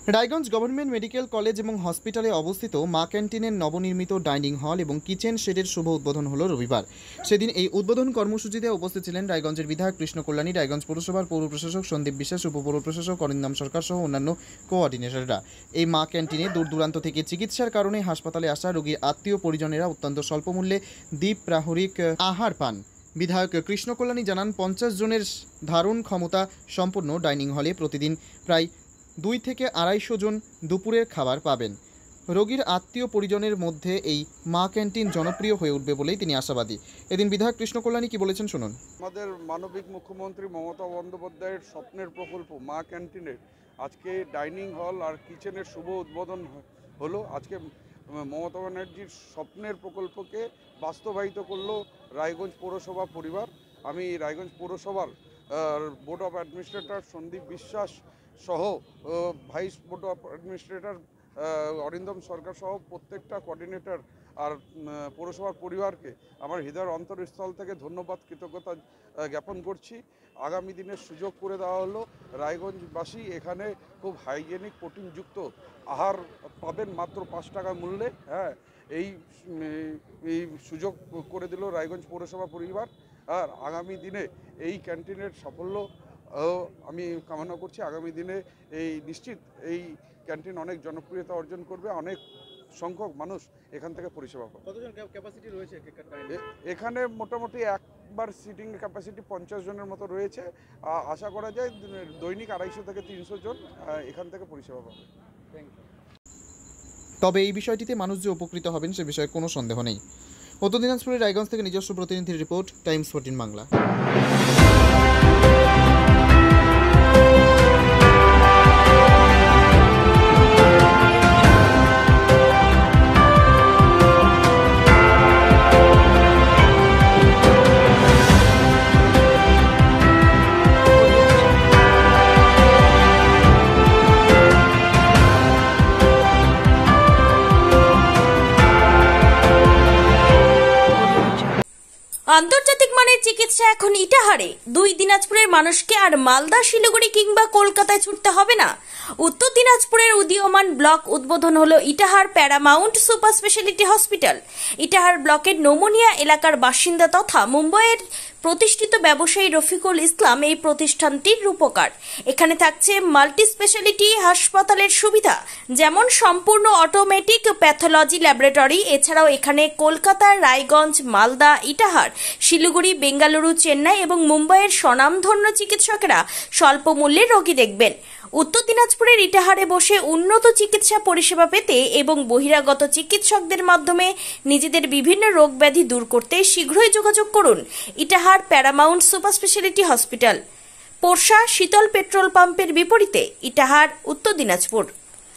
Raiganj government medical college এবং হসপিটালে অবস্থিত মা ক্যান্টিনের নবনির্মিত ডাইনিং হল এবং কিচেন শেডের শুভ উদ্বোধন হলো রবিবার। সেদিন এই উদ্বোধন কর্মসূচিতে উপস্থিত ছিলেন রায়গঞ্জের বিধায়ক কৃষ্ণ কল্যাণী, রায়গঞ্জ পৌরসভার পৌর প্রশাসক সন্দীপ বিশ্বাস, উপপৌর প্রশাসক অরিন্দম সরকার সহ অন্যান্য কোঅর্ডিনেটররা। এই মা ক্যান্টিনে দূর দূরান্ত থেকে চিকিৎসার কারণে হাসপাতালে আসা রোগীর আত্মীয় পরিজনেরা অত্যন্ত স্বল্প মূল্যে দ্বীপ প্রাহরিক আহার পান। বিধায়ক কৃষ্ণ কল্যাণী জানান, 50 জনের ধারণ ক্ষমতা সম্পন্ন ডাইনিং হলে প্রতিদিন প্রায় 2 থেকে 250 জন দুপুরের খাবার পাবেন। রোগীর আত্মীয় পরিজনের মধ্যে এই মা ক্যান্টিন জনপ্রিয় হয়ে উঠবে বলেই তিনি আশাবাদী। এদিন বিধায়ক কৃষ্ণ কল্যাণী কি বলেছেন শুনুন। আমাদের মানবিক মুখ্যমন্ত্রী মমতা বন্দ্যোপাধ্যায়ের স্বপ্নের প্রকল্প মা ক্যান্টিনের আজকে ডাইনিং হল আর কিচেনের শুভ উদ্বোধন হলো। আজকে মমতা ব্যানার্জির স্বপ্নের প্রকল্পকে বাস্তবায়িত করলো রায়গঞ্জ পৌরসভা পরিবার। আমি রায়গঞ্জ পৌরসভার board of administrator Sandip Biswas সহ vice board of administrator Arindam Sarkar সহ প্রত্যেকটা কোঅর্ডিনেটর আর পৌরসভার পরিবারকে আমার হৃদয়ের অন্তরস্থল থেকে ধন্যবাদ, কৃতজ্ঞতা জ্ঞাপন করছি। আগামী দিনের সুযোগ করে দেওয়া হলো। রায়গঞ্জবাসী এখানে খুব হাইজেনিক প্রোটিনযুক্ত আহার পাবেন মাত্র 5 টাকা মূল্যে। হ্যাঁ, এই সুযোগ করে দিল রায়গঞ্জ পৌরসভা পরিবার। আর আগামী দিনে এই ক্যান্টিনের সাফল্য আমি কামনা করছি। আগামী দিনে নিশ্চিত এই ক্যান্টিন অনেক জনপ্রিয়তা অর্জন করবে, অনেক সংখ্যক মানুষ এখান থেকে পরিষেবা পাবে। কতজন ক্যাপাসিটি রয়েছে এখানে? মোটামুটি একবার সিটিং ক্যাপাসিটি 50 জনের মতো রয়েছে। আশা করা যায় দৈনিক 250 থেকে 300 জন এখান থেকে পরিষেবা পাবে। তবে এই বিষয়টিতে মানুষ যে উপকৃত হবেন সে বিষয়ে কোনো সন্দেহ নেই। উত্তর দিনাজপুরের রায়গঞ্জ থেকে নিজস্ব প্রতিনিধির রিপোর্ট, টাইমস 14 বাংলা। আন্তর্জাতিক মানের চিকিৎসা এখন ইটাহারে। 2 দিনাজপুরের মানুষকে আর মালদা, শিলিগুড়ি কিংবা কলকাতায় ছুটতে হবে না। উত্তর দিনাজপুরের উদীয়মান ব্লক উদ্বোধন হলো Itahar paramount super speciality hospital. Itahar ব্লকের নোমনিয়া এলাকার বাসিন্দা তথা মুম্বাইয়ের প্রতিষ্ঠিত ব্যবসায়ী রফিকুল ইসলাম এই প্রতিষ্ঠানটির রূপকার। এখানে থাকছে মাল্টি স্পেশালিটি হাসপাতালের সুবিধা, যেমন সম্পূর্ণ অটোমেটিক প্যাথোলজি ল্যাবরেটরি। এছাড়াও এখানে কলকাতা, রায়গঞ্জ, মালদা, ইটাহার, শিলিগুড়ি, বেঙ্গালুরু, চেন্নাই এবং মুম্বাইয়ের স্বনামধন্য চিকিৎসকেরা স্বল্প মূল্যে রোগী দেখবেন। উত্তর দিনাজপুরের ইটাহারে বসে উন্নত চিকিৎসা পরিষেবা পেতে এবং বহিরাগত চিকিৎসকদের মাধ্যমে নিজেদের বিভিন্ন রোগ ব্যাধি দূর করতে শীঘ্রই যোগাযোগ করুন Itahar paramount super speciality hospital, Porsha Sheetal petrol পাম্পের বিপরীতে, ইটাহার, উত্তর দিনাজপুর।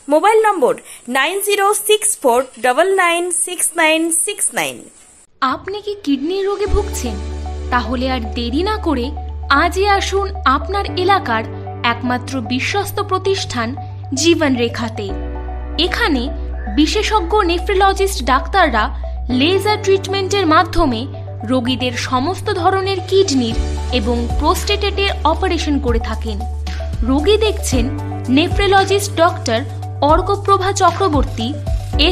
মোবাইল নম্বর 9064996969। আপনি কি কিডনি রোগে ভুগছেন? তাহলে আর দেরি না করে আজই আসুন আপনার এলাকার একমাত্র বিশ্বস্ত প্রতিষ্ঠান জীবন রেখাতে। এখানে বিশেষজ্ঞ নেফ্রোলজিস্ট ডাক্তাররা লেজার ট্রিটমেন্টের মাধ্যমে রোগীদের সমস্ত ধরনের কিডনির এবং প্রোস্টেটের অপারেশন করে থাকেন। রোগী দেখছেন nephrologist doctor Arkaprava Chakraborty,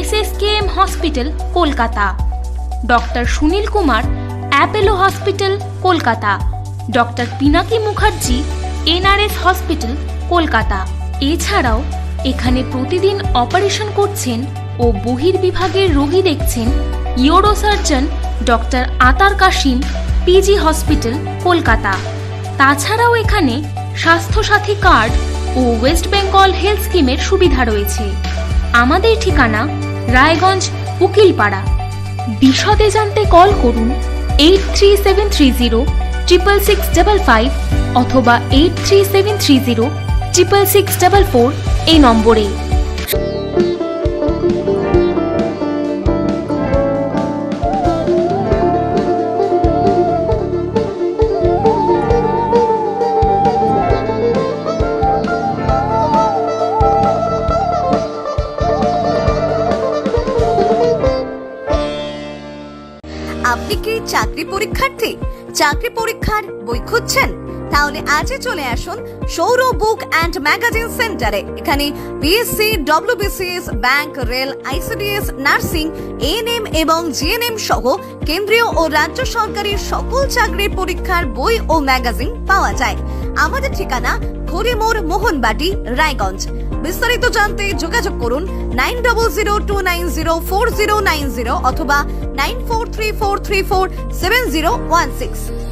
SSKM hospital, Kolkata. Doctor Sunil Kumar, Apollo hospital, Kolkata. Doctor Pinaki Mukherjee, NRS hospital, Kolkata. এছাড়াও এখানে প্রতিদিন অপারেশন করছেন ও বহির্বিভাগের রোগী দেখছেন ইউরোসার্জন ডক্টর আতার কাশিম, PG হসপিটাল, কলকাতা। তাছাড়াও এখানে স্বাস্থ্যসাথী কার্ড ও ওয়েস্ট বেঙ্গল হেলথ স্কিমের সুবিধা রয়েছে। আমাদের ঠিকানা রায়গঞ্জ, উকিলপাড়া। বিশদে জানতে কল করুন 8373066655 অথবা 8373066644 এই নম্বরে। আপনি কি চাকরি পরীক্ষার্থী? চাকরি পরীক্ষার বই খুঁজছেন? তাহলে আজই চলে আসুন সৌর বুক অ্যান্ড ম্যাগাজিন সেন্টারে। এখানে BSc, WBCS, bank, rail, ICDS, nursing, ANM এবং জিএনএম সহ কেন্দ্রীয় ও রাজ্য সরকারি সকল চাকরির পরীক্ষার বই ও ম্যাগাজিন পাওয়া যায়। আমাদের ঠিকানা খড়িমোড়, মোহনবাটি, রায়গঞ্জ। বিস্তারিত জানতে যোগাযোগ করুন 9002904090 অথবা 9434347016।